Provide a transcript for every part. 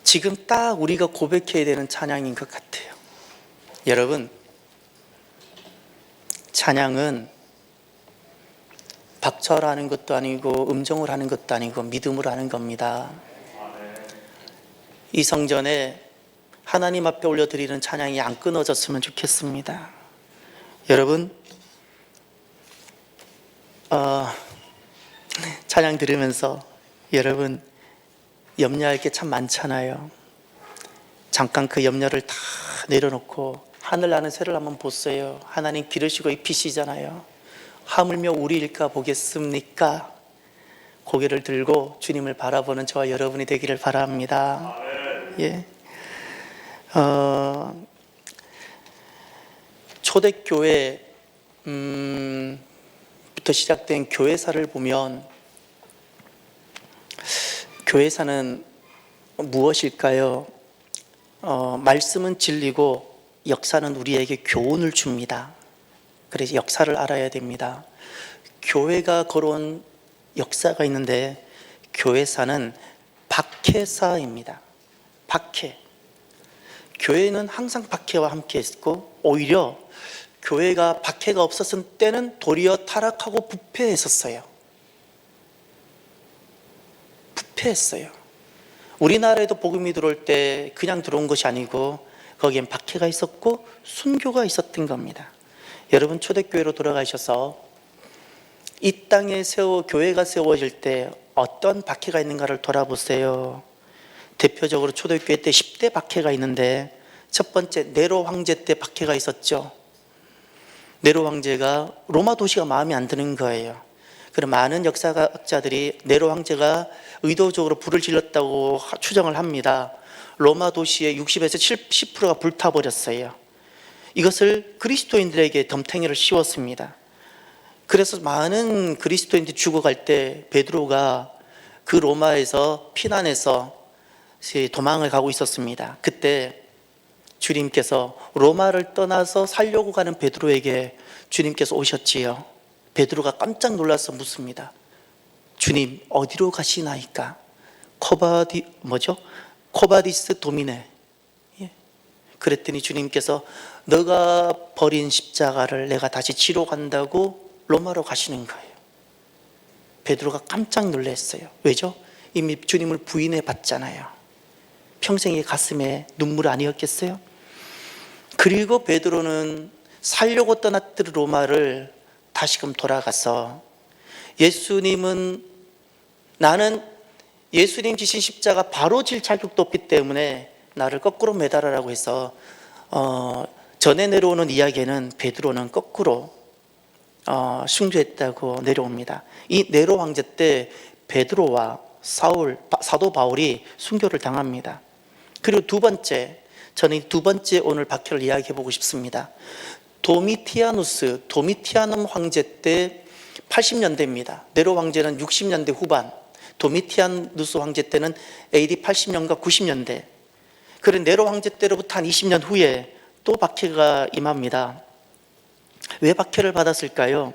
지금 딱 우리가 고백해야 되는 찬양인 것 같아요. 여러분, 찬양은 박철하는 것도 아니고 음정을 하는 것도 아니고 믿음으로 하는 겁니다. 이 성전에 하나님 앞에 올려드리는 찬양이 안 끊어졌으면 좋겠습니다. 여러분, 찬양 들으면서 여러분 염려할 게 참 많잖아요. 잠깐 그 염려를 다 내려놓고 하늘 나는 새를 한번 보세요. 하나님 기르시고 입히시잖아요. 하물며 우리일까 보겠습니까? 고개를 들고 주님을 바라보는 저와 여러분이 되기를 바랍니다. 예. 초대교회 부터 시작된 교회사를 보면 교회사는 무엇일까요? 말씀은 진리고 역사는 우리에게 교훈을 줍니다. 그래서 역사를 알아야 됩니다. 교회가 걸어온 역사가 있는데 교회사는 박해사입니다. 박해. 교회는 항상 박해와 함께 했고 오히려 교회가 박해가 없었을 때는 도리어 타락하고 부패했었어요. 부패했어요. 우리나라에도 복음이 들어올 때 그냥 들어온 것이 아니고 거기엔 박해가 있었고 순교가 있었던 겁니다. 여러분 초대교회로 돌아가셔서 이 땅에 교회가 세워질 때 어떤 박해가 있는가를 돌아보세요. 대표적으로 초대교회 때 10대 박해가 있는데 첫 번째 네로 황제 때 박해가 있었죠. 네로 황제가 로마 도시가 마음에 안 드는 거예요. 그럼 많은 역사학자들이 네로 황제가 의도적으로 불을 질렀다고 추정을 합니다. 로마 도시의 60에서 70%가 불타버렸어요. 이것을 그리스도인들에게 덤탱이를 씌웠습니다. 그래서 많은 그리스도인들이 죽어갈 때 베드로가 그 로마에서 피난해서 도망을 가고 있었습니다. 그때 주님께서 로마를 떠나서 살려고 가는 베드로에게 주님께서 오셨지요. 베드로가 깜짝 놀라서 묻습니다. 주님 어디로 가시나이까? 코바디스 도미네. 그랬더니 주님께서 너가 버린 십자가를 내가 다시 지러 간다고 로마로 가시는 거예요. 베드로가 깜짝 놀랐어요. 왜죠? 이미 주님을 부인해 봤잖아요. 평생의 가슴에 눈물 아니었겠어요? 그리고 베드로는 살려고 떠났던 로마를 다시금 돌아가서 나는 예수님 지신 십자가 바로 질 자격도 없기 때문에 나를 거꾸로 매달으라고 해서 전에 내려오는 이야기에는 베드로는 거꾸로 순교했다고 내려옵니다. 이 네로 황제 때 베드로와 사도 바울이 순교를 당합니다. 그리고 두 번째, 저는 두 번째 오늘 박해를 이야기해 보고 싶습니다. 도미티아눔 황제 때 80년대입니다. 네로 황제는 60년대 후반, 도미티아누스 황제 때는 AD 80년과 90년대. 그런 네로 황제 때로부터 한 20년 후에 또 박해가 임합니다. 왜 박해를 받았을까요?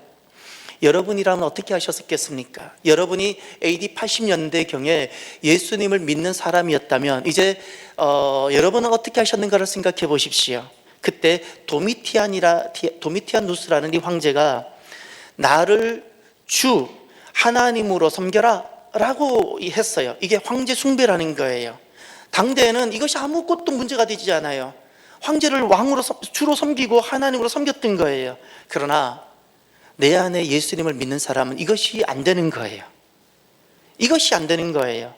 여러분이라면 어떻게 하셨겠습니까? 여러분이 AD 80년대경에 예수님을 믿는 사람이었다면 이제 여러분은 어떻게 하셨는가를 생각해 보십시오. 그때 도미티아누스라는 이 황제가 나를 주 하나님으로 섬겨라 라고 했어요. 이게 황제 숭배라는 거예요. 당대에는 이것이 아무것도 문제가 되지 않아요. 황제를 왕으로 주로 섬기고 하나님으로 섬겼던 거예요. 그러나 내 안에 예수님을 믿는 사람은 이것이 안 되는 거예요. 이것이 안 되는 거예요.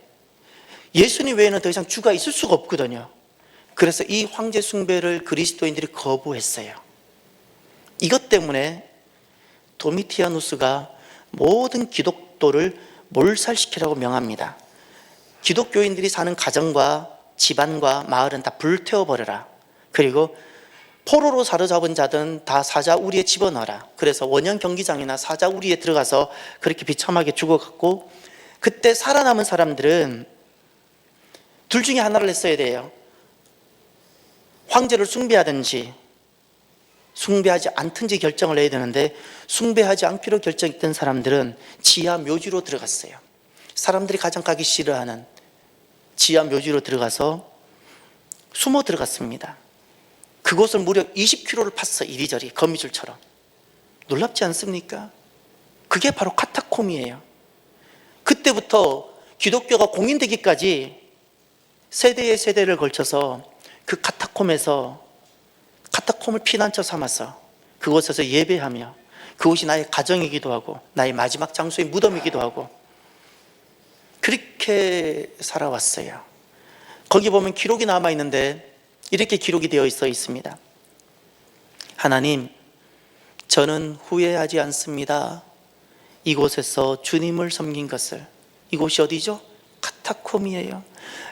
예수님 외에는 더 이상 주가 있을 수가 없거든요. 그래서 이 황제 숭배를 그리스도인들이 거부했어요. 이것 때문에 도미티아누스가 모든 기독교를 몰살시키라고 명합니다. 기독교인들이 사는 가정과 집안과 마을은 다 불태워버려라. 그리고 포로로 사로잡은 자든 다 사자우리에 집어넣어라. 그래서 원형 경기장이나 사자우리에 들어가서 그렇게 비참하게 죽어갔고, 그때 살아남은 사람들은 둘 중에 하나를 했어야 돼요. 황제를 숭배하든지 숭배하지 않든지 결정을 해야 되는데, 숭배하지 않기로 결정했던 사람들은 지하 묘지로 들어갔어요. 사람들이 가장 가기 싫어하는 지하 묘지로 들어가서 숨어 들어갔습니다. 그곳을 무려 20km를 팠어. 이리저리 거미줄처럼. 놀랍지 않습니까? 그게 바로 카타콤이에요. 그때부터 기독교가 공인되기까지 세대의 세대를 걸쳐서 그 카타콤에서 카타콤을 피난처 삼아서 그곳에서 예배하며 그곳이 나의 가정이기도 하고 나의 마지막 장소의 무덤이기도 하고 그렇게 살아왔어요. 거기 보면 기록이 남아있는데 이렇게 기록이 되어 있습니다. 하나님, 저는 후회하지 않습니다. 이곳에서 주님을 섬긴 것을. 이곳이 어디죠? 카타콤이에요.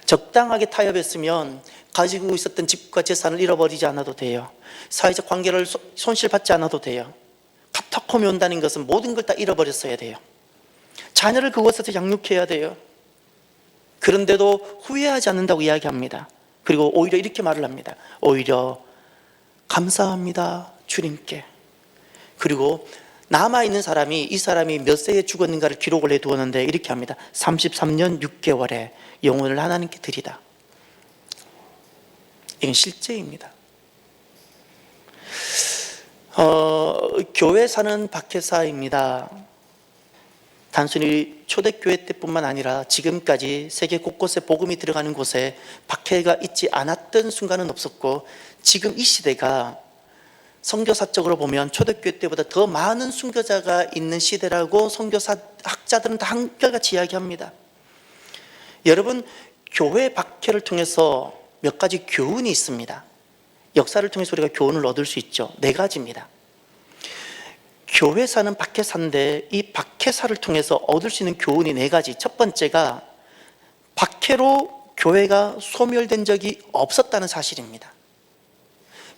적당하게 타협했으면 가지고 있었던 집과 재산을 잃어버리지 않아도 돼요. 사회적 관계를 손실받지 않아도 돼요. 카타콤에 온다는 것은 모든 걸 다 잃어버렸어야 돼요. 자녀를 그곳에서 양육해야 돼요. 그런데도 후회하지 않는다고 이야기합니다. 그리고 오히려 이렇게 말을 합니다. 오히려 감사합니다, 주님께. 그리고 남아있는 사람이 이 사람이 몇 세에 죽었는가를 기록을 해두었는데 이렇게 합니다. 33년 6개월에 영혼을 하나님께 드리다. 이건 실제입니다. 교회 사는 박회사입니다. 단순히 초대교회 때뿐만 아니라 지금까지 세계 곳곳에 복음이 들어가는 곳에 박해가 있지 않았던 순간은 없었고, 지금 이 시대가 선교사적으로 보면 초대교회 때보다 더 많은 순교자가 있는 시대라고 선교사 학자들은 다 한결같이 이야기합니다. 여러분, 교회 박해를 통해서 몇 가지 교훈이 있습니다. 역사를 통해서 우리가 교훈을 얻을 수 있죠. 4가지입니다. 교회사는 박해사인데 이 박해사를 통해서 얻을 수 있는 교훈이 4가지. 첫 번째가 박해로 교회가 소멸된 적이 없었다는 사실입니다.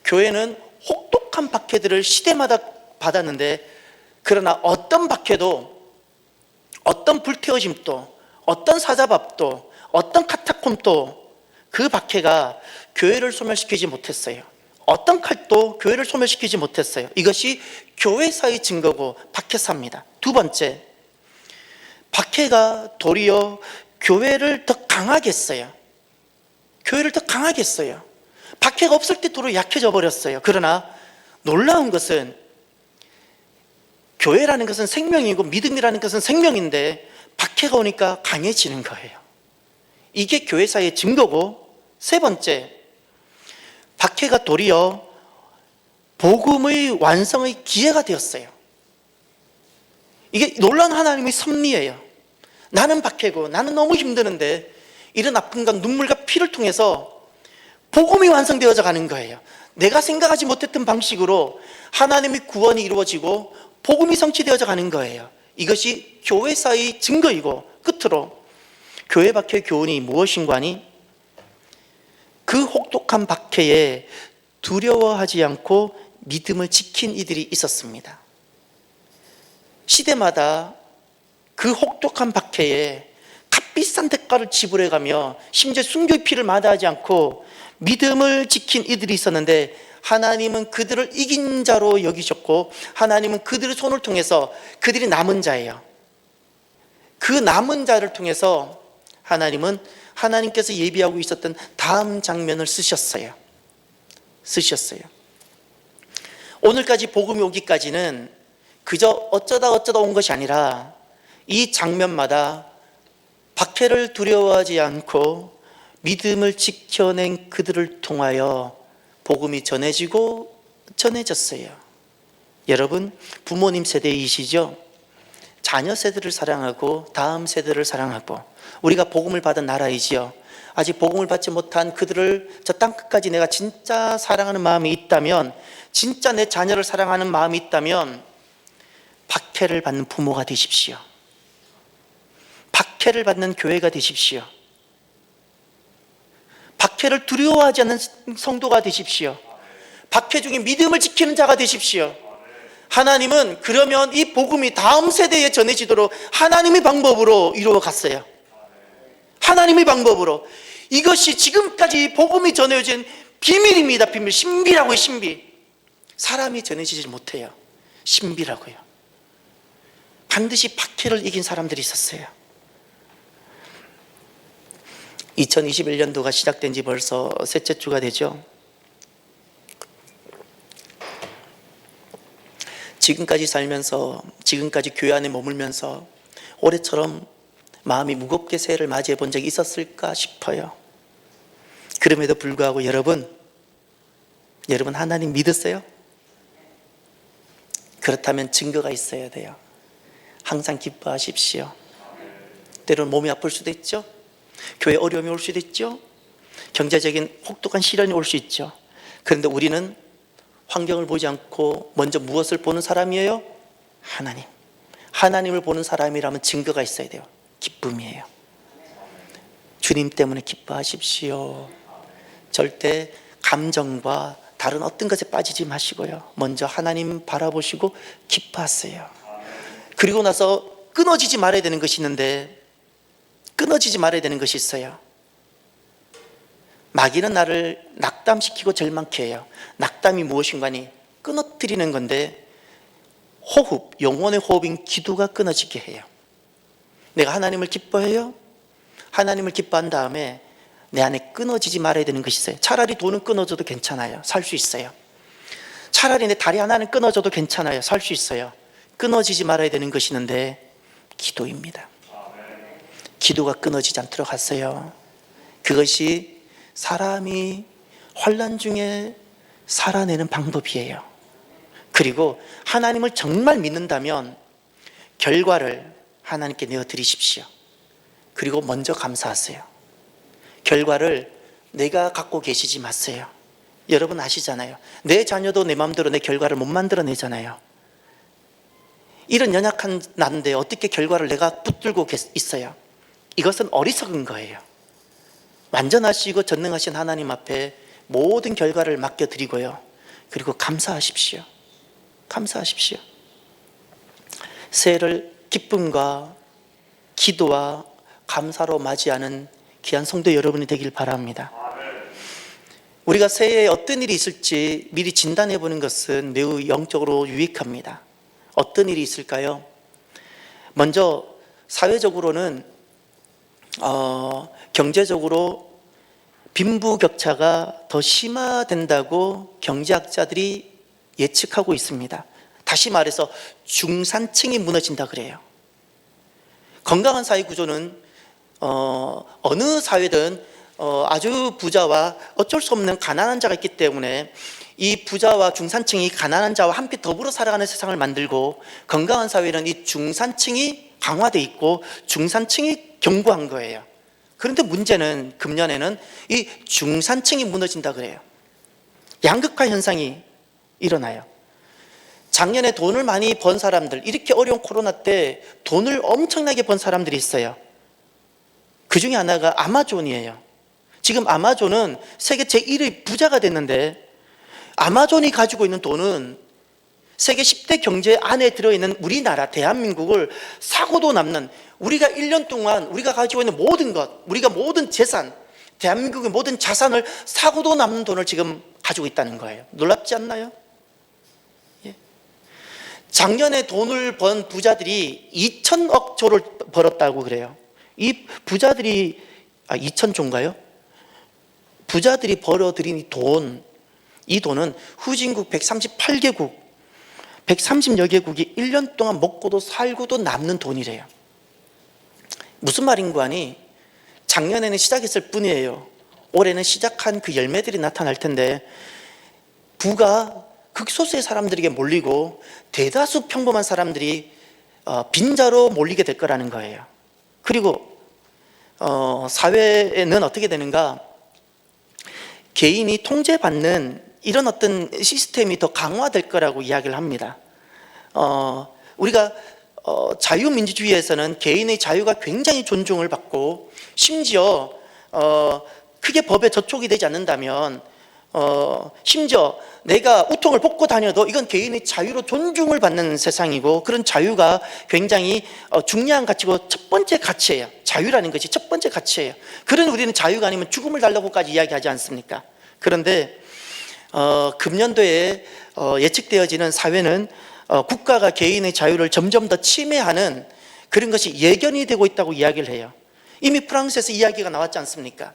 교회는 혹독한 박해들을 시대마다 받았는데, 그러나 어떤 박해도, 어떤 불태워짐도, 어떤 사자밥도, 어떤 카타콤도 그 박해가 교회를 소멸시키지 못했어요. 어떤 칼도 교회를 소멸시키지 못했어요. 이것이 교회사의 증거고 박해사입니다. 두 번째, 박해가 도리어 교회를 더 강하게 했어요. 교회를 더 강하게 했어요. 박해가 없을 때 도로 약해져 버렸어요. 그러나 놀라운 것은 교회라는 것은 생명이고 믿음이라는 것은 생명인데 박해가 오니까 강해지는 거예요. 이게 교회사의 증거고, 세 번째, 박해가 도리어 복음의 완성의 기회가 되었어요. 이게 놀라운 하나님의 섭리예요. 나는 박해고 나는 너무 힘드는데 이런 아픔과 눈물과 피를 통해서 복음이 완성되어져 가는 거예요. 내가 생각하지 못했던 방식으로 하나님의 구원이 이루어지고 복음이 성취되어져 가는 거예요. 이것이 교회사의 증거이고, 끝으로 교회 박해의 교훈이 무엇인가 하니, 그 혹독한 박해에 두려워하지 않고 믿음을 지킨 이들이 있었습니다. 시대마다 그 혹독한 박해에 값비싼 대가를 지불해가며 심지어 순교의 피를 마다하지 않고 믿음을 지킨 이들이 있었는데, 하나님은 그들을 이긴 자로 여기셨고 하나님은 그들의 손을 통해서 그들이 남은 자예요. 그 남은 자를 통해서 하나님은 하나님께서 예비하고 있었던 다음 장면을 쓰셨어요. 오늘까지 복음이 오기까지는 그저 어쩌다 온 것이 아니라 이 장면마다 박해를 두려워하지 않고 믿음을 지켜낸 그들을 통하여 복음이 전해지고 전해졌어요. 여러분, 부모님 세대이시죠? 자녀 세대를 사랑하고 다음 세대를 사랑하고, 우리가 복음을 받은 나라이지요. 아직 복음을 받지 못한 그들을 저 땅끝까지 내가 진짜 사랑하는 마음이 있다면, 진짜 내 자녀를 사랑하는 마음이 있다면 박해를 받는 부모가 되십시오. 박해를 받는 교회가 되십시오. 박해를 두려워하지 않는 성도가 되십시오. 박해 중에 믿음을 지키는 자가 되십시오. 하나님은 그러면 이 복음이 다음 세대에 전해지도록 하나님의 방법으로 이루어 갔어요. 하나님의 방법으로. 이것이 지금까지 복음이 전해진 비밀입니다. 비밀. 신비라고요. 신비. 사람이 전해지지 못해요. 신비라고요. 반드시 박해를 이긴 사람들이 있었어요. 2021년도가 시작된 지 벌써 셋째 주가 되죠. 지금까지 살면서, 지금까지 교회 안에 머물면서 올해처럼 마음이 무겁게 새해를 맞이해 본 적이 있었을까 싶어요. 그럼에도 불구하고 여러분 하나님 믿으세요? 그렇다면 증거가 있어야 돼요. 항상 기뻐하십시오. 때로는 몸이 아플 수도 있죠. 교회 어려움이 올 수도 있죠. 경제적인 혹독한 시련이 올 수 있죠. 그런데 우리는 환경을 보지 않고 먼저 무엇을 보는 사람이에요? 하나님. 하나님을 보는 사람이라면 증거가 있어야 돼요. 기쁨이에요. 주님 때문에 기뻐하십시오. 절대 감정과 다른 어떤 것에 빠지지 마시고요. 먼저 하나님 바라보시고 기뻐하세요. 그리고 나서 끊어지지 말아야 되는 것이 있는데, 끊어지지 말아야 되는 것이 있어요. 마귀는 나를 낙담시키고 절망케 해요. 낙담이 무엇인가니 끊어뜨리는 건데, 호흡, 영혼의 호흡인 기도가 끊어지게 해요. 내가 하나님을 기뻐해요. 하나님을 기뻐한 다음에 내 안에 끊어지지 말아야 되는 것이 있어요. 차라리 돈은 끊어져도 괜찮아요. 살 수 있어요. 차라리 내 다리 하나는 끊어져도 괜찮아요. 살 수 있어요. 끊어지지 말아야 되는 것이 있는데 기도입니다. 기도가 끊어지지 않도록 하세요. 그것이 사람이 환난 중에 살아내는 방법이에요. 그리고 하나님을 정말 믿는다면 결과를 하나님께 내어드리십시오. 그리고 먼저 감사하세요. 결과를 내가 갖고 계시지 마세요. 여러분 아시잖아요. 내 자녀도 내 마음대로 내 결과를 못 만들어내잖아요. 이런 연약한 나인데 어떻게 결과를 내가 붙들고 있어요? 이것은 어리석은 거예요. 완전하시고 전능하신 하나님 앞에 모든 결과를 맡겨드리고요. 그리고 감사하십시오. 감사하십시오. 새해를 기쁨과 기도와 감사로 맞이하는 귀한 성도 여러분이 되길 바랍니다. 우리가 새해에 어떤 일이 있을지 미리 진단해 보는 것은 매우 영적으로 유익합니다. 어떤 일이 있을까요? 먼저 사회적으로는 경제적으로 빈부격차가 더 심화된다고 경제학자들이 예측하고 있습니다. 다시 말해서 중산층이 무너진다 그래요. 건강한 사회 구조는 어느 사회든 아주 부자와 어쩔 수 없는 가난한 자가 있기 때문에 이 부자와 중산층이 가난한 자와 함께 더불어 살아가는 세상을 만들고, 건강한 사회는 이 중산층이 강화되어 있고 중산층이 견고한 거예요. 그런데 문제는 금년에는 이 중산층이 무너진다 그래요. 양극화 현상이 일어나요. 작년에 돈을 많이 번 사람들, 이렇게 어려운 코로나 때 돈을 엄청나게 번 사람들이 있어요. 그 중에 하나가 아마존이에요. 지금 아마존은 세계 제1위 부자가 됐는데, 아마존이 가지고 있는 돈은 세계 10대 경제 안에 들어있는 우리나라 대한민국을 사고도 남는, 우리가 1년 동안 우리가 가지고 있는 모든 것, 우리가 모든 재산, 대한민국의 모든 자산을 사고도 남는 돈을 지금 가지고 있다는 거예요. 놀랍지 않나요? 예. 작년에 돈을 번 부자들이 2천억 조를 벌었다고 그래요. 이 부자들이 2천조인가요? 부자들이 벌어들인 이 돈은 후진국 138개국 130여 개국이 1년 동안 먹고도 살고도 남는 돈이래요. 무슨 말인고 하니, 작년에는 시작했을 뿐이에요. 올해는 시작한 그 열매들이 나타날 텐데, 부가 극소수의 사람들에게 몰리고 대다수 평범한 사람들이 빈자로 몰리게 될 거라는 거예요. 그리고 사회에는 어떻게 되는가? 개인이 통제받는 이런 어떤 시스템이 더 강화될 거라고 이야기를 합니다. 우리가 자유민주주의에서는 개인의 자유가 굉장히 존중을 받고, 심지어 크게 법에 저촉이 되지 않는다면, 심지어 내가 우통을 벗고 다녀도 이건 개인의 자유로 존중을 받는 세상이고, 그런 자유가 굉장히 중요한 가치고 첫 번째 가치예요. 자유라는 것이 첫 번째 가치예요. 그런 우리는 자유가 아니면 죽음을 달라고까지 이야기하지 않습니까? 그런데 금년도에 예측되어지는 사회는 국가가 개인의 자유를 점점 더 침해하는 그런 것이 예견이 되고 있다고 이야기를 해요. 이미 프랑스에서 이야기가 나왔지 않습니까?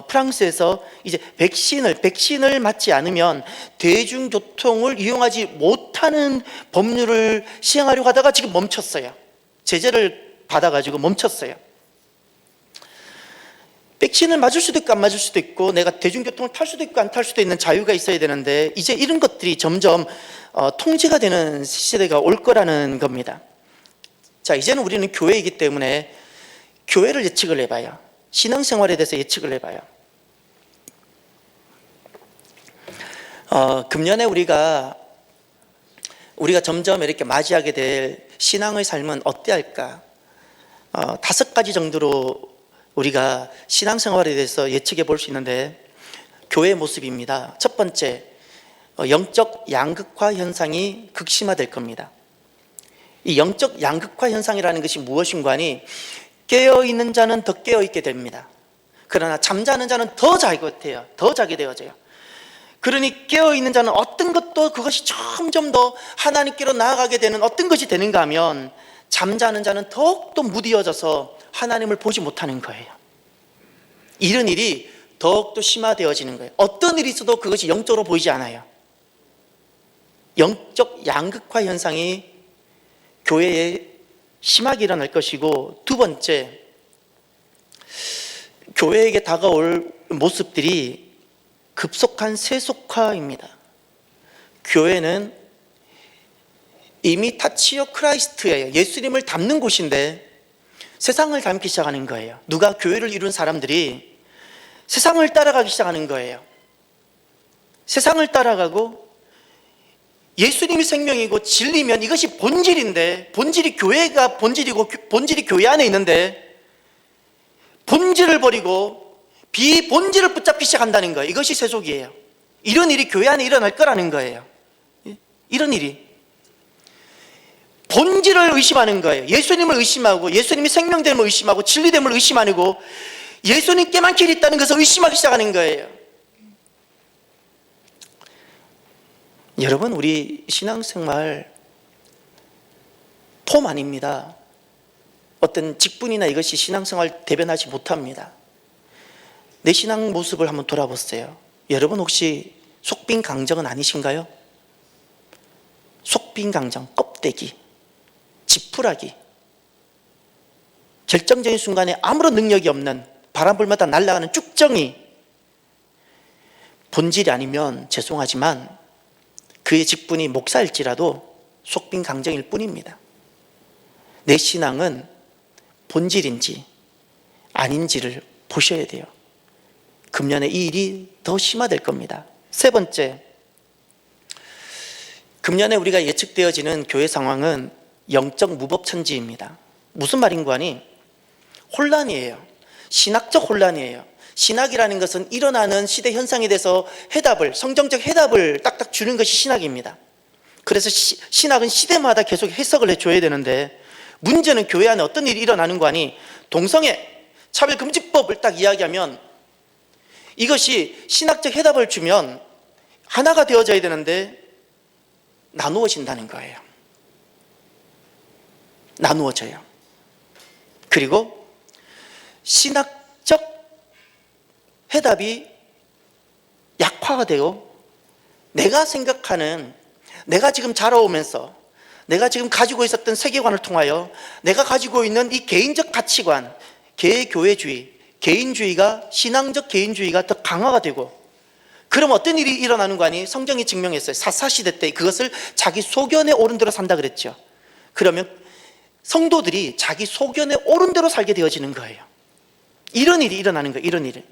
프랑스에서 이제 백신을 맞지 않으면 대중교통을 이용하지 못하는 법률을 시행하려고 하다가 지금 멈췄어요. 제재를 받아가지고 멈췄어요. 백신을 맞을 수도 있고 안 맞을 수도 있고, 내가 대중교통을 탈 수도 있고 안 탈 수도 있는 자유가 있어야 되는데, 이제 이런 것들이 점점 통제가 되는 시대가 올 거라는 겁니다. 자, 이제는 우리는 교회이기 때문에 교회를 예측을 해봐요. 신앙생활에 대해서 예측을 해봐요. 금년에 우리가 점점 이렇게 맞이하게 될 신앙의 삶은 어때할까? 5가지 정도로 우리가 신앙생활에 대해서 예측해 볼 수 있는데, 교회의 모습입니다. 첫 번째, 영적 양극화 현상이 극심화될 겁니다. 이 영적 양극화 현상이라는 것이 무엇인가니, 깨어있는 자는 더 깨어있게 됩니다. 그러나 잠자는 자는 더 자게 되어져요. 그러니 깨어있는 자는 어떤 것도 그것이 점점 더 하나님께로 나아가게 되는 어떤 것이 되는가 하면, 잠자는 자는 더욱더 무디어져서 하나님을 보지 못하는 거예요. 이런 일이 더욱더 심화되어지는 거예요. 어떤 일이 있어도 그것이 영적으로 보이지 않아요. 영적 양극화 현상이 교회에 심하게 일어날 것이고, 두 번째, 교회에게 다가올 모습들이 급속한 세속화입니다. 교회는 이미 타치오 크라이스트예요. 예수님을 닮는 곳인데 세상을 닮기 시작하는 거예요. 누가 교회를 이룬 사람들이 세상을 따라가기 시작하는 거예요. 세상을 따라가고, 예수님이 생명이고 진리면 이것이 본질인데, 본질이 교회가 본질이고 본질이 교회 안에 있는데, 본질을 버리고 비본질을 붙잡기 시작한다는 거예요. 이것이 세속이에요. 이런 일이 교회 안에 일어날 거라는 거예요. 이런 일이 본질을 의심하는 거예요. 예수님을 의심하고, 예수님이 생명됨을 의심하고, 진리됨을 의심하고, 예수님께만 길이 있다는 것을 의심하기 시작하는 거예요. 여러분, 우리 신앙생활 폼 아닙니다. 어떤 직분이나 이것이 신앙생활 대변하지 못합니다. 내 신앙 모습을 한번 돌아보세요. 여러분, 혹시 속빈 강정은 아니신가요? 속빈 강정, 껍데기, 지푸라기, 결정적인 순간에 아무런 능력이 없는, 바람 불마다 날아가는 쭉정이, 본질이 아니면 죄송하지만 그의 직분이 목사일지라도 속빈 강정일 뿐입니다. 내 신앙은 본질인지 아닌지를 보셔야 돼요. 금년에 이 일이 더 심화될 겁니다. 세 번째, 금년에 우리가 예측되어지는 교회 상황은 영적 무법천지입니다. 무슨 말인가 하니, 혼란이에요. 신학적 혼란이에요. 신학이라는 것은 일어나는 시대 현상에 대해서 성경적 해답을 딱딱 주는 것이 신학입니다. 그래서 신학은 시대마다 계속 해석을 해줘야 되는데, 문제는 교회 안에 어떤 일이 일어나는 거 아니, 동성애 차별금지법을 딱 이야기하면 이것이 신학적 해답을 주면 하나가 되어져야 되는데 나누어진다는 거예요. 나누어져요. 그리고 신학적 해답이 약화가 되고, 내가 생각하는, 내가 지금 자라오면서 내가 지금 가지고 있었던 세계관을 통하여 내가 가지고 있는 이 개인적 가치관, 개교회주의, 개인주의가, 신앙적 개인주의가 더 강화가 되고, 그럼 어떤 일이 일어나는 거 아니? 성경이 증명했어요. 사사시대 때 그것을 자기 소견에 옳은 대로 산다 그랬죠. 그러면 성도들이 자기 소견에 옳은 대로 살게 되어지는 거예요. 이런 일이 일어나는 거예요. 이런 일이.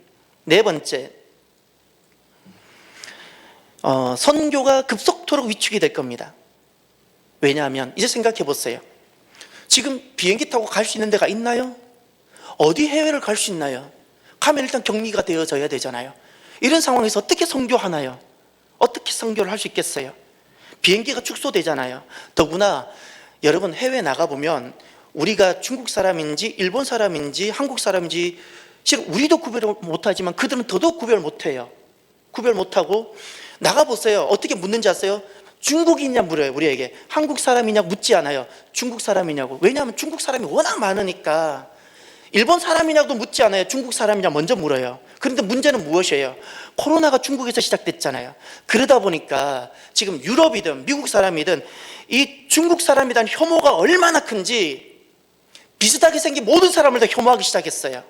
네 번째, 선교가 급속도로 위축이 될 겁니다. 왜냐하면 이제 생각해 보세요. 지금 비행기 타고 갈 수 있는 데가 있나요? 어디 해외를 갈 수 있나요? 가면 일단 격리가 되어져야 되잖아요. 이런 상황에서 어떻게 선교하나요? 어떻게 선교를 할 수 있겠어요? 비행기가 축소되잖아요. 더구나 여러분, 해외 나가보면 우리가 중국 사람인지 일본 사람인지 한국 사람인지 실은 우리도 구별을 못하지만 그들은 더더욱 구별 못해요. 구별 못하고 나가보세요. 어떻게 묻는지 아세요? 중국이냐 물어요. 우리에게. 한국 사람이냐 묻지 않아요. 중국 사람이냐고. 왜냐하면 중국 사람이 워낙 많으니까 일본 사람이냐고 묻지 않아요. 중국 사람이냐 먼저 물어요. 그런데 문제는 무엇이에요? 코로나가 중국에서 시작됐잖아요. 그러다 보니까 지금 유럽이든 미국 사람이든 이 중국 사람에 대한 혐오가 얼마나 큰지 비슷하게 생긴 모든 사람을 다 혐오하기 시작했어요.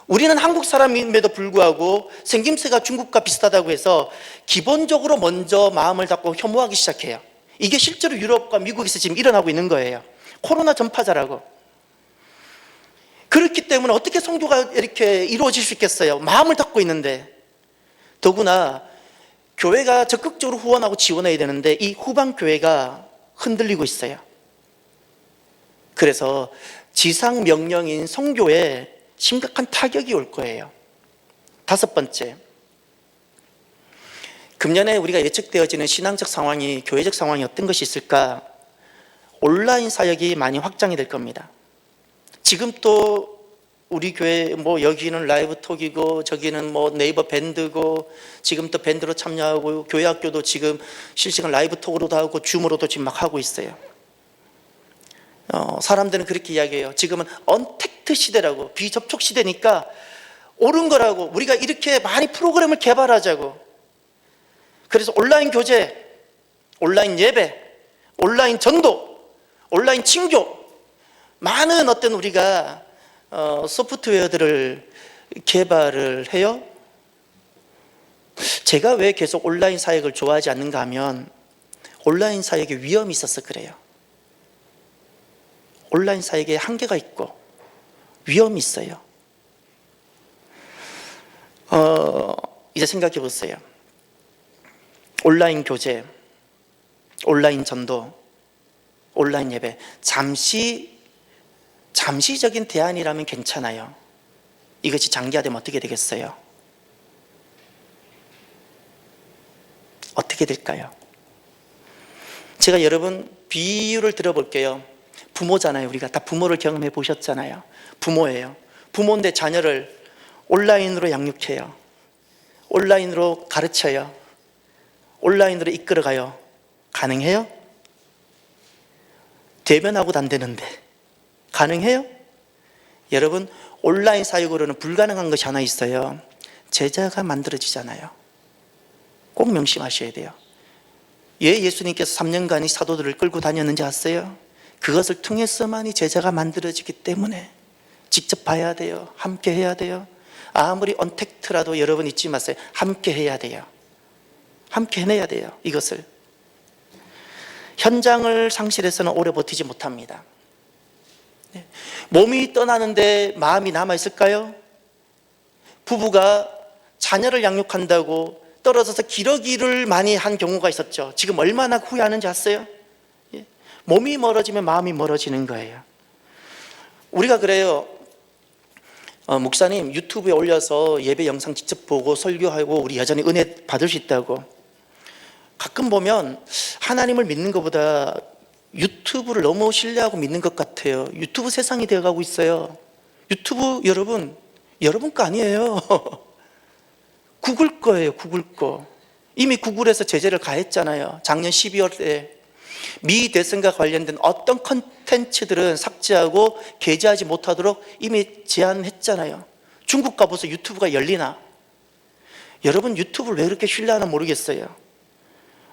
우리는 한국 사람임에도 불구하고 생김새가 중국과 비슷하다고 해서 기본적으로 먼저 마음을 닫고 혐오하기 시작해요. 이게 실제로 유럽과 미국에서 지금 일어나고 있는 거예요. 코로나 전파자라고. 그렇기 때문에 어떻게 선교가 이렇게 이루어질 수 있겠어요? 마음을 닫고 있는데. 더구나 교회가 적극적으로 후원하고 지원해야 되는데 이 후방 교회가 흔들리고 있어요. 그래서 지상 명령인 선교에 심각한 타격이 올 거예요. 다섯 번째, 금년에 우리가 예측되어지는 신앙적 상황이, 교회적 상황이 어떤 것이 있을까? 온라인 사역이 많이 확장이 될 겁니다. 지금 또 우리 교회 여기는 라이브 톡이고 저기는 네이버 밴드고 지금 또 밴드로 참여하고 교회 학교도 지금 실시간 라이브 톡으로도 하고 줌으로도 지금 막 하고 있어요. 사람들은 그렇게 이야기해요. 지금은 언택트 시대라고, 비접촉 시대니까 옳은 거라고, 우리가 이렇게 많이 프로그램을 개발하자고. 그래서 온라인 교제, 온라인 예배, 온라인 전도, 온라인 친교, 많은 어떤 우리가 소프트웨어들을 개발을 해요. 제가 왜 계속 온라인 사역을 좋아하지 않는가 하면 온라인 사역에 위험이 있어서 그래요. 온라인 사역에 한계가 있고 위험이 있어요. 이제 생각해 보세요. 온라인 교제, 온라인 전도, 온라인 예배, 잠시적인 대안이라면 괜찮아요. 이것이 장기화되면 어떻게 되겠어요? 어떻게 될까요? 제가 여러분 비유를 들어볼게요. 부모잖아요. 우리가 다 부모를 경험해 보셨잖아요. 부모예요. 부모인데 자녀를 온라인으로 양육해요. 온라인으로 가르쳐요. 온라인으로 이끌어가요. 가능해요? 대면하고도 안 되는데 가능해요? 여러분, 온라인 사역으로는 불가능한 것이 하나 있어요. 제자가 만들어지잖아요. 꼭 명심하셔야 돼요. 왜 예수님께서 3년간이 사도들을 끌고 다녔는지 아세요? 그것을 통해서만이 제자가 만들어지기 때문에 직접 봐야 돼요. 함께 해야 돼요. 아무리 언택트라도 여러분 잊지 마세요. 함께 해야 돼요. 함께 해내야 돼요. 이것을. 현장을 상실해서는 오래 버티지 못합니다. 몸이 떠나는데 마음이 남아있을까요? 부부가 자녀를 양육한다고 떨어져서 기러기를 많이 한 경우가 있었죠. 지금 얼마나 후회하는지 아세요? 몸이 멀어지면 마음이 멀어지는 거예요. 우리가 그래요. 목사님 유튜브에 올려서 예배 영상 직접 보고 설교하고 우리 여전히 은혜 받을 수 있다고. 가끔 보면 하나님을 믿는 것보다 유튜브를 너무 신뢰하고 믿는 것 같아요. 유튜브 세상이 되어가고 있어요. 유튜브 여러분 거 아니에요. 구글 거예요. 구글 거. 이미 구글에서 제재를 가했잖아요. 작년 12월에 미 대선과 관련된 어떤 컨텐츠들은 삭제하고 게재하지 못하도록 이미 제한했잖아요. 중국 가보세요. 유튜브가 열리나? 여러분 유튜브를 왜 그렇게 신뢰하나 모르겠어요.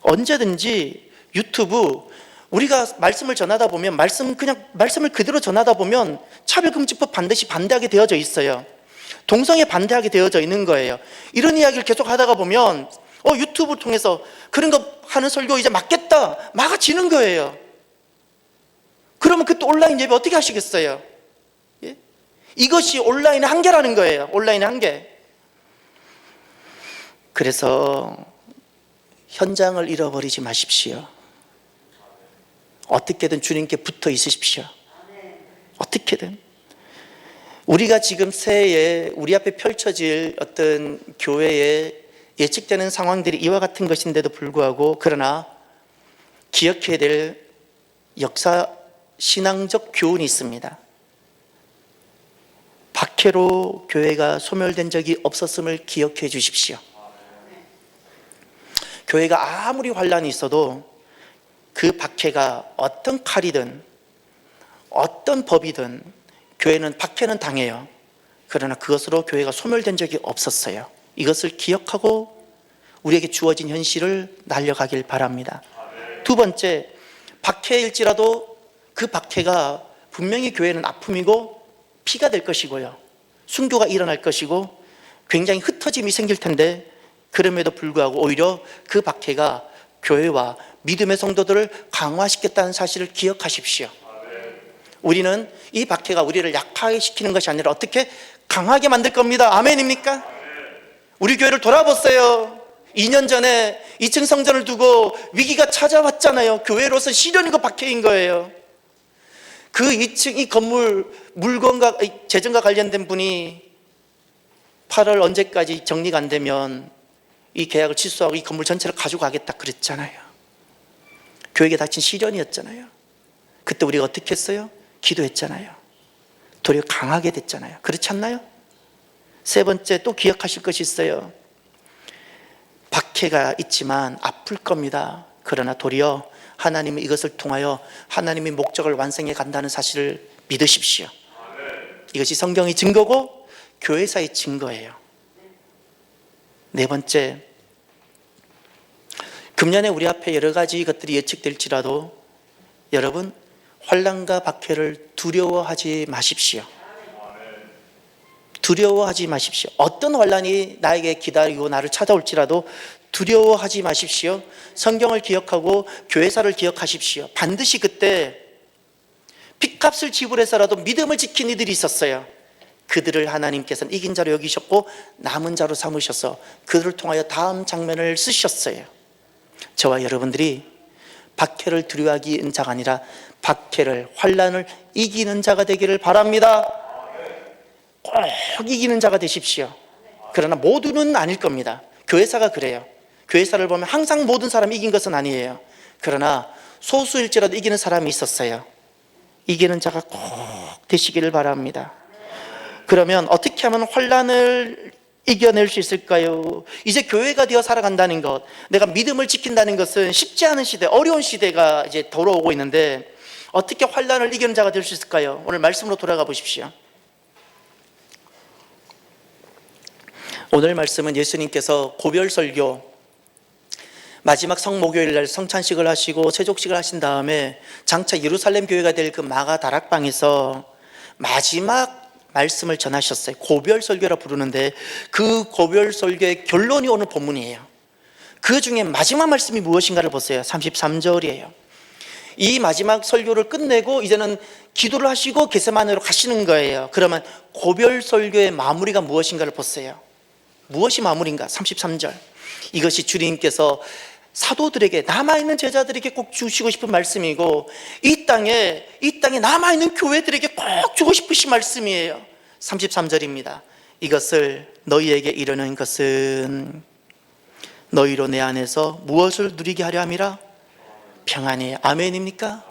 언제든지 유튜브, 우리가 말씀을 전하다 보면 말씀을 그대로 전하다 보면 차별금지법 반드시 반대하게 되어져 있어요. 동성애 반대하게 되어져 있는 거예요. 이런 이야기를 계속 하다가 보면 유튜브를 통해서 그런 거 하는 설교 이제 막겠다, 막아지는 거예요. 그러면 그때 온라인 예배 어떻게 하시겠어요? 예? 이것이 온라인의 한계라는 거예요. 온라인의 한계. 그래서 현장을 잃어버리지 마십시오. 어떻게든 주님께 붙어 있으십시오. 어떻게든. 우리가 지금 새해에 우리 앞에 펼쳐질 어떤 교회의 예측되는 상황들이 이와 같은 것인데도 불구하고, 그러나 기억해야 될 역사 신앙적 교훈이 있습니다. 박해로 교회가 소멸된 적이 없었음을 기억해 주십시오. 교회가 아무리 환란이 있어도 그 박해가 어떤 칼이든 어떤 법이든 교회는 박해는 당해요. 그러나 그것으로 교회가 소멸된 적이 없었어요. 이것을 기억하고 우리에게 주어진 현실을 날려가길 바랍니다. 두 번째, 박해일지라도 그 박해가 분명히 교회는 아픔이고 피가 될 것이고요, 순교가 일어날 것이고 굉장히 흩어짐이 생길 텐데, 그럼에도 불구하고 오히려 그 박해가 교회와 믿음의 성도들을 강화시켰다는 사실을 기억하십시오. 우리는 이 박해가 우리를 약하게 시키는 것이 아니라 어떻게 강하게 만들 겁니다. 아멘입니까? 우리 교회를 돌아보세요. 2년 전에 2층 성전을 두고 위기가 찾아왔잖아요. 교회로서 시련이고 박해인 거예요. 그 2층 이 건물 물건과 재정과 관련된 분이 8월 언제까지 정리가 안 되면 이 계약을 취소하고 이 건물 전체를 가져가겠다 그랬잖아요. 교회에 닥친 시련이었잖아요. 그때 우리가 어떻게 했어요? 기도했잖아요. 도리어 강하게 됐잖아요. 그렇지 않나요? 세 번째, 또 기억하실 것이 있어요. 박해가 있지만 아플 겁니다. 그러나 도리어 하나님은 이것을 통하여 하나님의 목적을 완성해 간다는 사실을 믿으십시오. 이것이 성경의 증거고 교회사의 증거예요. 네 번째, 금년에 우리 앞에 여러 가지 것들이 예측될지라도 여러분, 환난과 박해를 두려워하지 마십시오. 두려워하지 마십시오. 어떤 환난이 나에게 기다리고 나를 찾아올지라도 두려워하지 마십시오. 성경을 기억하고 교회사를 기억하십시오. 반드시 그때 핏값을 지불해서라도 믿음을 지킨 이들이 있었어요. 그들을 하나님께서는 이긴 자로 여기셨고 남은 자로 삼으셔서 그들을 통하여 다음 장면을 쓰셨어요. 저와 여러분들이 박해를 두려워하기는 자가 아니라 박해를, 환난을 이기는 자가 되기를 바랍니다. 꼭 이기는 자가 되십시오. 그러나 모두는 아닐 겁니다. 교회사가 그래요. 교회사를 보면 항상 모든 사람이 이긴 것은 아니에요. 그러나 소수일지라도 이기는 사람이 있었어요. 이기는 자가 꼭 되시기를 바랍니다. 그러면 어떻게 하면 환난을 이겨낼 수 있을까요? 이제 교회가 되어 살아간다는 것, 내가 믿음을 지킨다는 것은 쉽지 않은 시대, 어려운 시대가 이제 돌아오고 있는데 어떻게 환난을 이기는 자가 될 수 있을까요? 오늘 말씀으로 돌아가 보십시오. 오늘 말씀은 예수님께서 고별설교, 마지막 성목요일 날 성찬식을 하시고 세족식을 하신 다음에 장차 예루살렘 교회가 될 그 마가 다락방에서 마지막 말씀을 전하셨어요. 고별설교라 부르는데 그 고별설교의 결론이 오늘 본문이에요. 그 중에 마지막 말씀이 무엇인가를 보세요. 33절이에요. 이 마지막 설교를 끝내고 이제는 기도를 하시고 겟세마네로 가시는 거예요. 그러면 고별설교의 마무리가 무엇인가를 보세요. 무엇이 마무리인가? 33절. 이것이 주님께서 사도들에게, 남아있는 제자들에게 꼭 주시고 싶은 말씀이고 이 땅에 남아있는 교회들에게 꼭 주고 싶으신 말씀이에요. 33절입니다. 이것을 너희에게 이르는 것은 너희로 내 안에서 무엇을 누리게 하려 함이라? 평안이에요. 아멘입니까?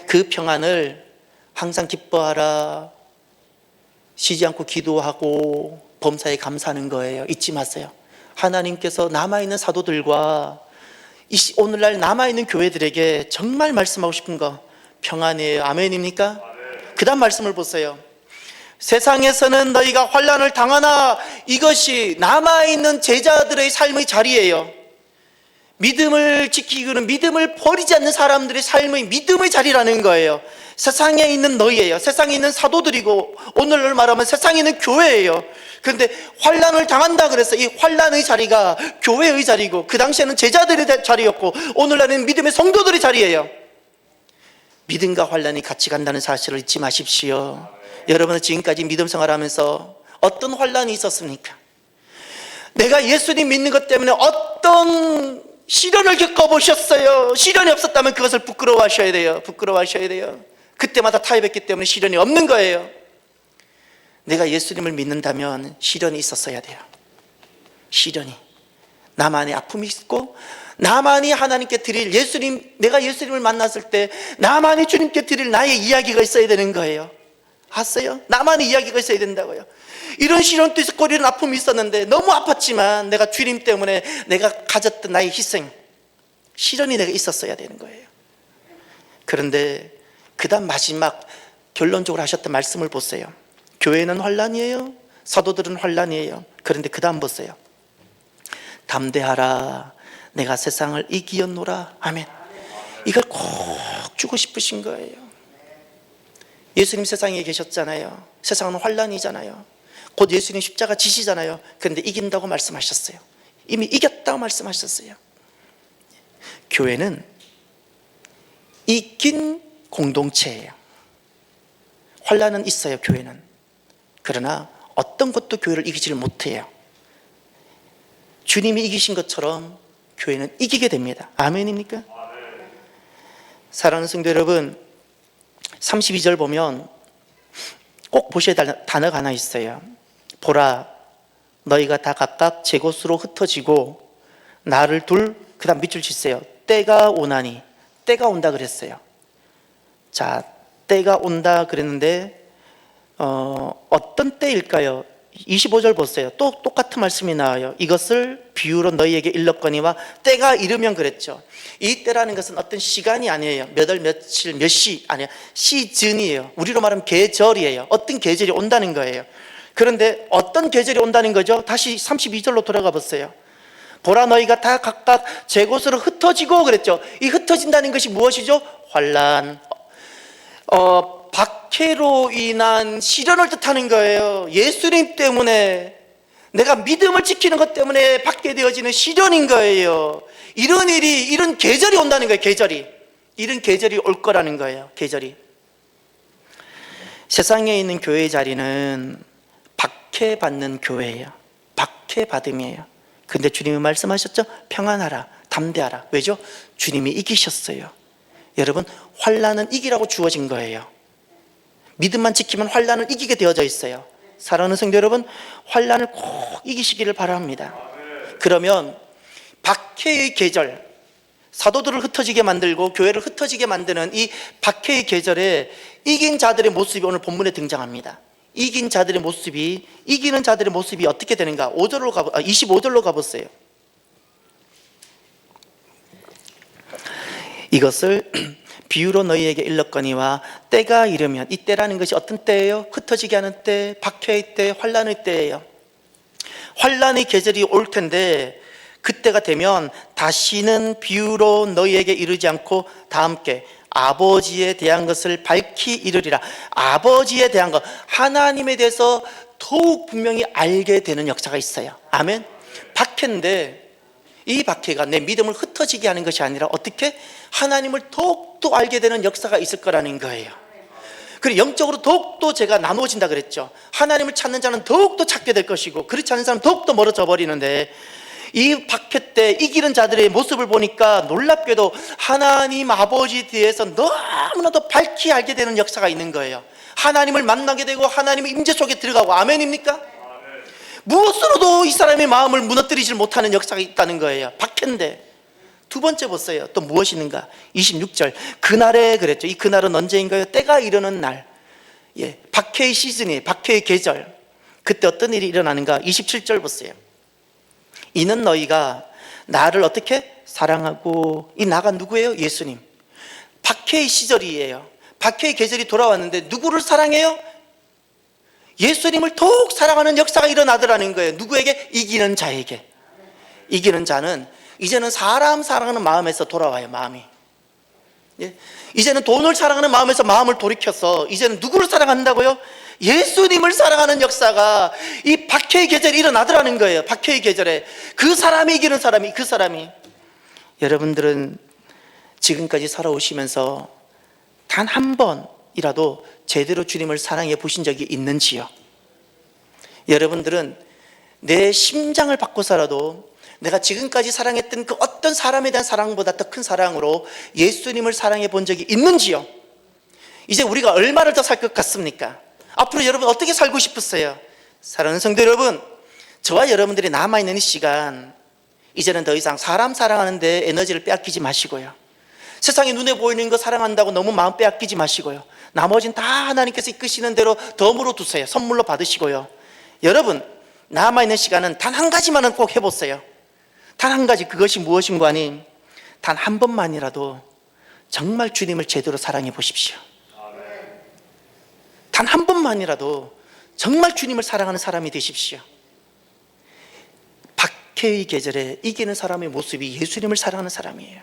그 평안을 항상 기뻐하라, 쉬지 않고 기도하고 범사에 감사하는 거예요. 잊지 마세요. 하나님께서 남아있는 사도들과 오늘날 남아있는 교회들에게 정말 말씀하고 싶은 거 평안이에요. 아멘입니까? 그 다음 말씀을 보세요. 세상에서는 너희가 환난을 당하나, 이것이 남아있는 제자들의 삶의 자리예요. 믿음을 지키고는 믿음을 버리지 않는 사람들의 삶의 믿음의 자리라는 거예요. 세상에 있는 너희예요. 세상에 있는 사도들이고 오늘날 말하면 세상에 있는 교회예요. 그런데 환난을 당한다 그래서 이 환난의 자리가 교회의 자리고 그 당시에는 제자들의 자리였고 오늘날은 믿음의 성도들의 자리예요. 믿음과 환난이 같이 간다는 사실을 잊지 마십시오. 여러분은 지금까지 믿음 생활하면서 어떤 환난이 있었습니까? 내가 예수님 믿는 것 때문에 어떤 시련을 겪어보셨어요? 시련이 없었다면 그것을 부끄러워하셔야 돼요. 부끄러워하셔야 돼요. 그때마다 타협했기 때문에 시련이 없는 거예요. 내가 예수님을 믿는다면 시련이 있었어야 돼요. 시련이, 나만의 아픔이 있고 나만이 하나님께 드릴 내가 예수님을 만났을 때 나만이 주님께 드릴 나의 이야기가 있어야 되는 거예요. 아세요? 나만의 이야기가 있어야 된다고요. 이런 시련도 있었고 이런 아픔이 있었는데 너무 아팠지만 내가 주님 때문에 내가 가졌던 나의 희생, 시련이 내가 있었어야 되는 거예요. 그런데 그 다음 마지막 결론적으로 하셨던 말씀을 보세요. 교회는 환란이에요. 사도들은 환란이에요. 그런데 그 다음 보세요. 담대하라, 내가 세상을 이기었노라. 아멘. 이걸 꼭 주고 싶으신 거예요. 예수님 세상에 계셨잖아요. 세상은 환란이잖아요. 곧 예수님 십자가 지시잖아요. 그런데 이긴다고 말씀하셨어요. 이미 이겼다고 말씀하셨어요. 교회는 이긴 공동체예요. 환란은 있어요, 교회는. 그러나 어떤 것도 교회를 이기지를 못해요. 주님이 이기신 것처럼 교회는 이기게 됩니다. 아멘입니까? 사랑하는 성도 여러분, 32절 보면 꼭 보셔야 될 단어가 하나 있어요. 보라, 너희가 다 각각 제 곳으로 흩어지고 나를 그 다음 밑줄 치세요. 때가 오나니. 때가 온다 그랬어요. 자, 때가 온다 그랬는데 어떤 때일까요? 25절 보세요. 또 똑같은 말씀이 나와요. 이것을 비유로 너희에게 일렀거니와 때가 이르면 그랬죠. 이 때라는 것은 어떤 시간이 아니에요. 몇 월 며칠 몇 시 아니에요. 시즌이에요. 우리로 말하면 계절이에요. 어떤 계절이 온다는 거예요. 그런데 어떤 계절이 온다는 거죠? 다시 32절로 돌아가 보세요. 보라, 너희가 다 각각 제 곳으로 흩어지고 그랬죠. 이 흩어진다는 것이 무엇이죠? 환란, 박해로 인한 시련을 뜻하는 거예요. 예수님 때문에, 내가 믿음을 지키는 것 때문에 받게 되어지는 시련인 거예요. 이런 일이, 이런 계절이 온다는 거예요. 계절이, 이런 계절이 올 거라는 거예요. 계절이. 세상에 있는 교회의 자리는 박해받는 교회예요. 박해받음이에요. 근데 주님이 말씀하셨죠? 평안하라, 담대하라. 왜죠? 주님이 이기셨어요. 여러분, 환란은 이기라고 주어진 거예요. 믿음만 지키면 환란을 이기게 되어져 있어요. 사랑하는 성도 여러분, 환란을 꼭 이기시기를 바랍니다. 그러면 박해의 계절, 사도들을 흩어지게 만들고 교회를 흩어지게 만드는 이 박해의 계절에 이긴 자들의 모습이 오늘 본문에 등장합니다. 이긴 자들의 모습이, 이기는 자들의 모습이 어떻게 되는가? 25절로 가보세요. 이것을 비유로 너희에게 일렀거니와 때가 이르면, 이 때라는 것이 어떤 때예요? 흩어지게 하는 때, 박해의 때, 환란의 때예요. 환란의 계절이 올 텐데 그때가 되면 다시는 비유로 너희에게 이르지 않고 다 함께 아버지에 대한 것을 밝히 이르리라. 아버지에 대한 것, 하나님에 대해서 더욱 분명히 알게 되는 역사가 있어요. 아멘. 박해인데 이 박해가 내 믿음을 흩어지게 하는 것이 아니라 어떻게 하나님을 더욱더 알게 되는 역사가 있을 거라는 거예요. 그리고 영적으로 더욱더 제가 나누어진다 그랬죠. 하나님을 찾는 자는 더욱더 찾게 될 것이고 그렇지 않은 사람은 더욱더 멀어져 버리는데, 이 박해 때 이기는 자들의 모습을 보니까 놀랍게도 하나님 아버지에 대해서 너무나도 밝히 알게 되는 역사가 있는 거예요. 하나님을 만나게 되고 하나님의 임재 속에 들어가고. 아멘입니까? 무엇으로도 이 사람의 마음을 무너뜨리지 못하는 역사가 있다는 거예요. 박해인데. 두 번째 보세요. 또 무엇이 있는가? 26절. 그날에 그랬죠. 이 그날은 언제인가요? 때가 이르는 날. 예, 박해의 시즌이에요. 박해의 계절. 그때 어떤 일이 일어나는가? 27절 보세요. 이는 너희가 나를 어떻게 사랑하고, 이 나가 누구예요? 예수님. 박해의 시절이에요. 박해의 계절이 돌아왔는데 누구를 사랑해요? 예수님을 더욱 사랑하는 역사가 일어나더라는 거예요. 누구에게? 이기는 자에게. 이기는 자는 이제는 사람 사랑하는 마음에서 돌아와요. 마음이. 예? 이제는 돈을 사랑하는 마음에서 마음을 돌이켜서 이제는 누구를 사랑한다고요? 예수님을 사랑하는 역사가 이 박해의 계절에 일어나더라는 거예요. 박해의 계절에 그 사람이 이기는 사람이, 그 사람이. 여러분들은 지금까지 살아오시면서 단 한 번이라도 제대로 주님을 사랑해 보신 적이 있는지요? 여러분들은 내 심장을 바꿔서라도 내가 지금까지 사랑했던 그 어떤 사람에 대한 사랑보다 더 큰 사랑으로 예수님을 사랑해 본 적이 있는지요? 이제 우리가 얼마를 더 살 것 같습니까? 앞으로 여러분 어떻게 살고 싶으세요? 사랑하는 성도 여러분, 저와 여러분들이 남아있는 이 시간, 이제는 더 이상 사람 사랑하는 데 에너지를 빼앗기지 마시고요, 세상에 눈에 보이는 거 사랑한다고 너무 마음 빼앗기지 마시고요, 나머지는 다 하나님께서 이끄시는 대로 덤으로 두세요. 선물로 받으시고요. 여러분, 남아있는 시간은 단 한 가지만은 꼭 해보세요. 단 한 가지. 그것이 무엇인가 하니, 단 한 번만이라도 정말 주님을 제대로 사랑해 보십시오. 단 한 번만이라도 정말 주님을 사랑하는 사람이 되십시오. 박해의 계절에 이기는 사람의 모습이 예수님을 사랑하는 사람이에요.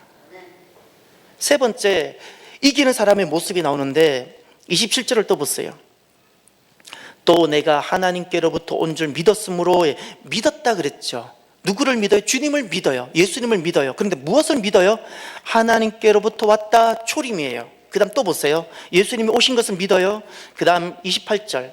세 번째, 이기는 사람의 모습이 나오는데 27절을 또 보세요. 또 내가 하나님께로부터 온 줄 믿었으므로, 믿었다 그랬죠. 누구를 믿어요? 주님을 믿어요. 예수님을 믿어요. 그런데 무엇을 믿어요? 하나님께로부터 왔다, 초림이에요. 그 다음 또 보세요. 예수님이 오신 것을 믿어요. 그 다음 28절,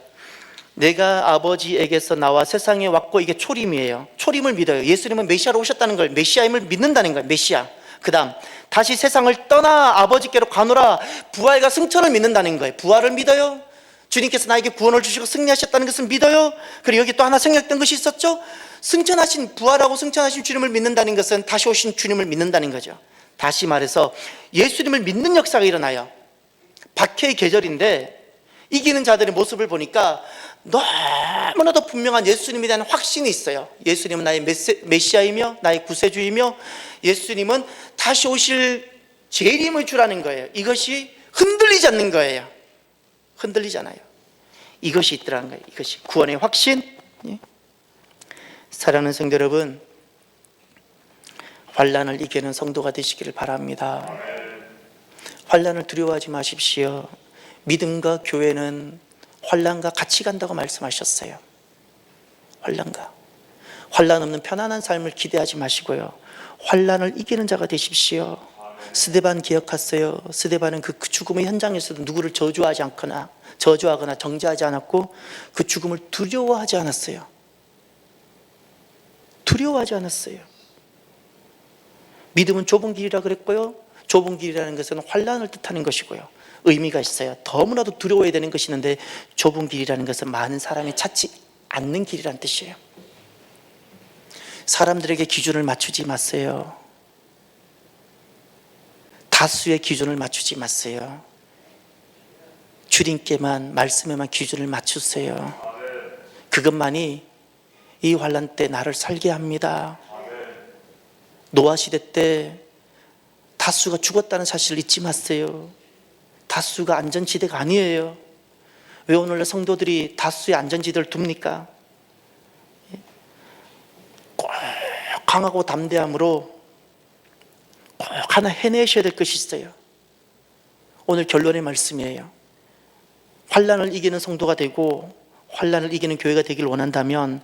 내가 아버지에게서 나와 세상에 왔고, 이게 초림이에요. 초림을 믿어요. 예수님은 메시아로 오셨다는 걸, 메시아임을 믿는다는 거예요. 메시아. 그 다음 다시 세상을 떠나 아버지께로 가노라, 부활과 승천을 믿는다는 거예요. 부활을 믿어요. 주님께서 나에게 구원을 주시고 승리하셨다는 것을 믿어요. 그리고 여기 또 하나 생략된 것이 있었죠. 승천하신, 부활하고 승천하신 주님을 믿는다는 것은 다시 오신 주님을 믿는다는 거죠. 다시 말해서 예수님을 믿는 역사가 일어나요. 박해의 계절인데 이기는 자들의 모습을 보니까 너무나도 분명한 예수님에 대한 확신이 있어요. 예수님은 나의 메시아이며 나의 구세주이며 예수님은 다시 오실 재림의 주라는 거예요. 이것이 흔들리지 않는 거예요. 흔들리지 않아요. 이것이 있더라는 거예요. 이것이 구원의 확신. 사랑하는 성도 여러분, 환난을 이기는 성도가 되시기를 바랍니다. 환난을 두려워하지 마십시오. 믿음과 교회는 환난과 같이 간다고 말씀하셨어요. 환난 없는 편안한 삶을 기대하지 마시고요, 환난을 이기는 자가 되십시오. 스데반 기억하세요. 스데반은 그 죽음의 현장에서도 누구를 저주하거나 정죄하지 않았고 그 죽음을 두려워하지 않았어요. 믿음은 좁은 길이라 그랬고요, 좁은 길이라는 것은 환난을 뜻하는 것이고요, 의미가 있어요. 너무나도 두려워야 되는 것이 있는데 좁은 길이라는 것은 많은 사람이 찾지 않는 길이라는 뜻이에요. 사람들에게 기준을 맞추지 마세요. 다수의 기준을 맞추지 마세요. 주님께만, 말씀에만 기준을 맞추세요. 그것만이 이 환난 때 나를 살게 합니다. 노아 시대 때 다수가 죽었다는 사실을 잊지 마세요. 다수가 안전지대가 아니에요. 왜 오늘날 성도들이 다수의 안전지대를 둡니까? 꼭 강하고 담대함으로 꼭 하나 해내셔야 될 것이 있어요. 오늘 결론의 말씀이에요. 환난을 이기는 성도가 되고 환난을 이기는 교회가 되길 원한다면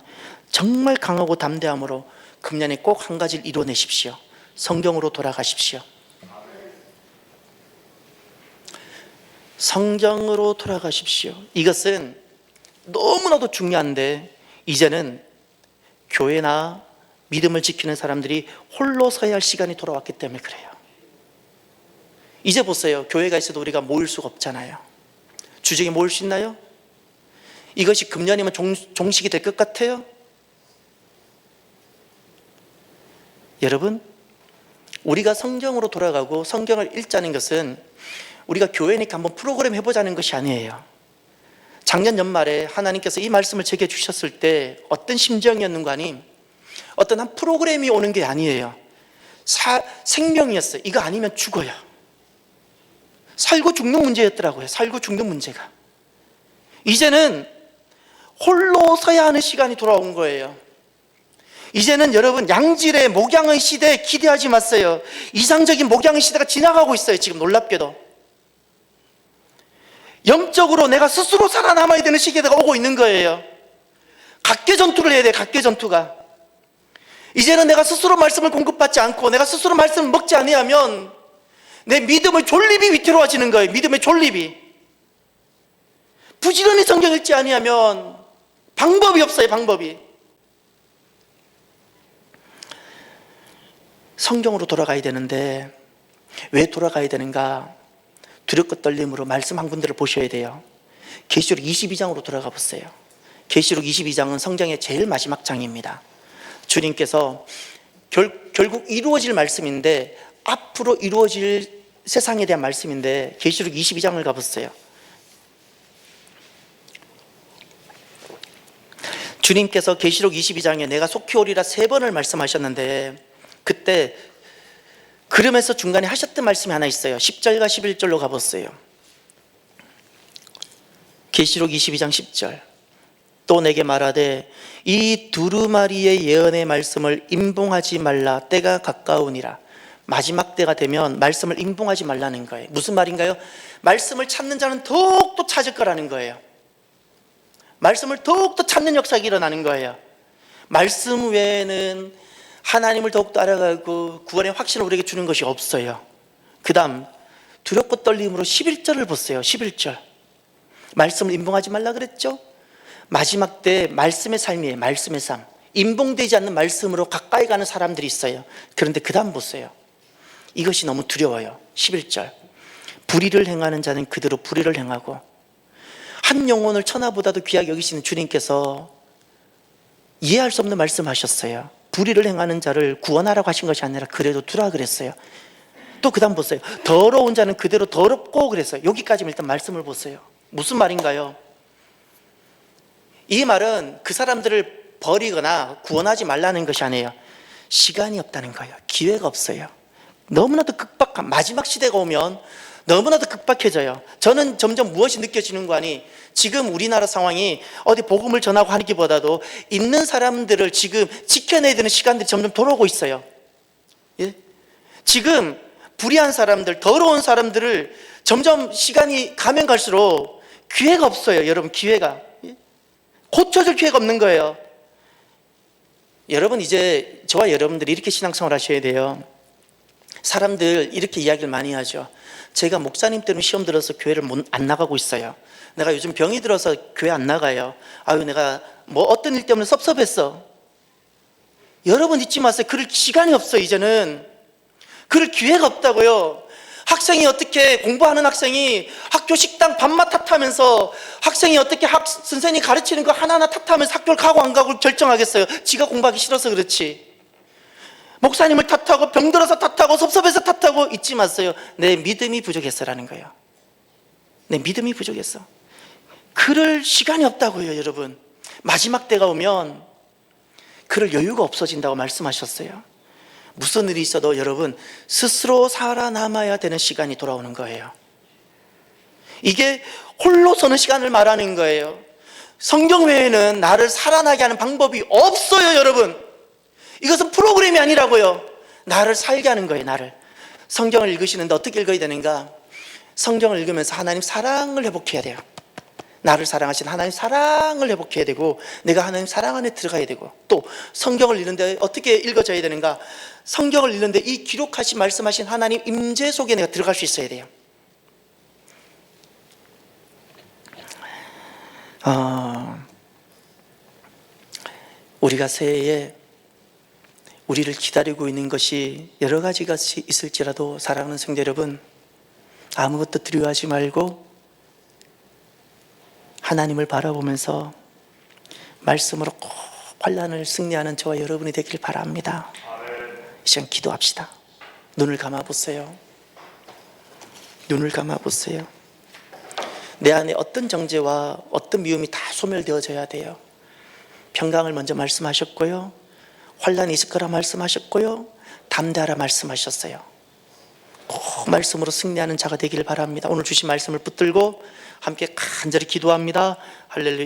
정말 강하고 담대함으로 금년에 꼭 한 가지를 이뤄내십시오. 성경으로 돌아가십시오. 성경으로 돌아가십시오. 이것은 너무나도 중요한데 이제는 교회나 믿음을 지키는 사람들이 홀로 서야 할 시간이 돌아왔기 때문에 그래요. 이제 보세요. 교회가 있어도 우리가 모일 수가 없잖아요. 주중에 모일 수 있나요? 이것이 금년이면 종식이 될 것 같아요? 여러분, 우리가 성경으로 돌아가고 성경을 읽자는 것은 우리가 교회니까 한번 프로그램 해보자는 것이 아니에요. 작년 연말에 하나님께서 이 말씀을 제게 주셨을 때 어떤 심정이었는가 하니 어떤 한 프로그램이 오는 게 아니에요. 생명이었어요. 이거 아니면 죽어요. 살고 죽는 문제였더라고요. 살고 죽는 문제가. 이제는 홀로 서야 하는 시간이 돌아온 거예요. 이제는 여러분, 양질의 목양의 시대에 기대하지 마세요. 이상적인 목양의 시대가 지나가고 있어요. 지금 놀랍게도 영적으로 내가 스스로 살아남아야 되는 시기가 오고 있는 거예요. 각계 전투를 해야 돼요. 각계 전투가. 이제는 내가 스스로 말씀을 공급받지 않고 내가 스스로 말씀을 먹지 아니하면 내 믿음의 존립이 위태로워지는 거예요. 믿음의 존립이. 부지런히 성경 읽지 아니하면 방법이 없어요. 방법이. 성경으로 돌아가야 되는데 왜 돌아가야 되는가? 두렵고 떨림으로 말씀 한 군데를 보셔야 돼요. 계시록 22장으로 돌아가 보세요. 계시록 22장은 성경의 제일 마지막 장입니다. 주님께서 결국 이루어질 말씀인데, 앞으로 이루어질 세상에 대한 말씀인데 계시록 22장을 가보세요. 주님께서 계시록 22장에 내가 속히 오리라 3번을 말씀하셨는데, 그때 그러면서 중간에 하셨던 말씀이 하나 있어요. 10절과 11절로 가보세요. 계시록 22장 10절. 또 내게 말하되 이 두루마리의 예언의 말씀을 임봉하지 말라. 때가 가까우니라. 마지막 때가 되면 말씀을 임봉하지 말라는 거예요. 무슨 말인가요? 말씀을 찾는 자는 더욱더 찾을 거라는 거예요. 말씀을 더욱더 찾는 역사가 일어나는 거예요. 말씀 외에는 하나님을 더욱더 알아가고 구원의 확신을 우리에게 주는 것이 없어요. 그 다음 두렵고 떨림으로 11절을 보세요. 11절 말씀을 임봉하지 말라 그랬죠? 마지막 때 말씀의 삶이에요. 말씀의 삶. 임봉되지 않는 말씀으로 가까이 가는 사람들이 있어요. 그런데 그 다음 보세요. 이것이 너무 두려워요. 11절 불의를 행하는 자는 그대로 불의를 행하고, 한 영혼을 천하보다도 귀하게 여기시는 주님께서 이해할 수 없는 말씀하셨어요. 불의를 행하는 자를 구원하라고 하신 것이 아니라 그래도 두라 그랬어요. 또 그 다음 보세요. 더러운 자는 그대로 더럽고 그랬어요. 여기까지 일단 말씀을 보세요. 무슨 말인가요? 이 말은 그 사람들을 버리거나 구원하지 말라는 것이 아니에요. 시간이 없다는 거예요. 기회가 없어요. 너무나도 급박한 마지막 시대가 오면 너무나도 급박해져요. 저는 점점 무엇이 느껴지는 거 아니, 지금 우리나라 상황이 어디 복음을 전하고 하기보다도 있는 사람들을 지금 지켜내야 되는 시간들이 점점 돌아오고 있어요. 예? 지금 불의한 사람들, 더러운 사람들을 점점 시간이 가면 갈수록 기회가 없어요. 여러분, 기회가. 예? 고쳐줄 기회가 없는 거예요. 여러분, 이제 저와 여러분들이 이렇게 신앙생활 하셔야 돼요. 사람들 이렇게 이야기를 많이 하죠. 제가 목사님 때문에 시험 들어서 교회를 안 나가고 있어요. 내가 요즘 병이 들어서 교회 안 나가요. 아유, 내가 뭐 어떤 일 때문에 섭섭했어. 여러분 잊지 마세요. 그럴 시간이 없어요. 이제는 그럴 기회가 없다고요. 학생이 어떻게, 공부하는 학생이 학교 식당 밥맛 탓하면서, 학생이 어떻게 선생님이 가르치는 거 하나하나 탓하면서 학교를 가고 안 가고 결정하겠어요. 지가 공부하기 싫어서 그렇지. 목사님을 탓하고 병들어서 탓하고 섭섭해서 탓하고, 잊지 마세요. 내 믿음이 부족했어라는 거예요. 내 믿음이 부족했어. 그럴 시간이 없다고요. 여러분, 마지막 때가 오면 그럴 여유가 없어진다고 말씀하셨어요. 무슨 일이 있어도 여러분 스스로 살아남아야 되는 시간이 돌아오는 거예요. 이게 홀로 서는 시간을 말하는 거예요. 성경 외에는 나를 살아나게 하는 방법이 없어요. 여러분, 이것은 프로그램이 아니라고요. 나를 살게 하는 거예요. 나를. 성경을 읽으시는데 어떻게 읽어야 되는가? 성경을 읽으면서 하나님 사랑을 회복해야 돼요. 나를 사랑하신 하나님 사랑을 회복해야 되고, 내가 하나님 사랑 안에 들어가야 되고, 또 성경을 읽는데 어떻게 읽어져야 되는가? 성경을 읽는데 이 기록하신 말씀하신 하나님 임재 속에 내가 들어갈 수 있어야 돼요. 우리가 새해에 우리를 기다리고 있는 것이 여러 가지가 있을지라도 사랑하는 성도 여러분, 아무것도 두려워하지 말고 하나님을 바라보면서 말씀으로 꼭 환난을 승리하는 저와 여러분이 되길 바랍니다. 이 시간 기도합시다. 눈을 감아보세요. 눈을 감아보세요. 내 안에 어떤 정죄와 어떤 미움이 다 소멸되어져야 돼요. 평강을 먼저 말씀하셨고요, 환난이 있을 거라 말씀하셨고요, 담대하라 말씀하셨어요. 꼭 말씀으로 승리하는 자가 되기를 바랍니다. 오늘 주신 말씀을 붙들고 함께 간절히 기도합니다. 할렐루야.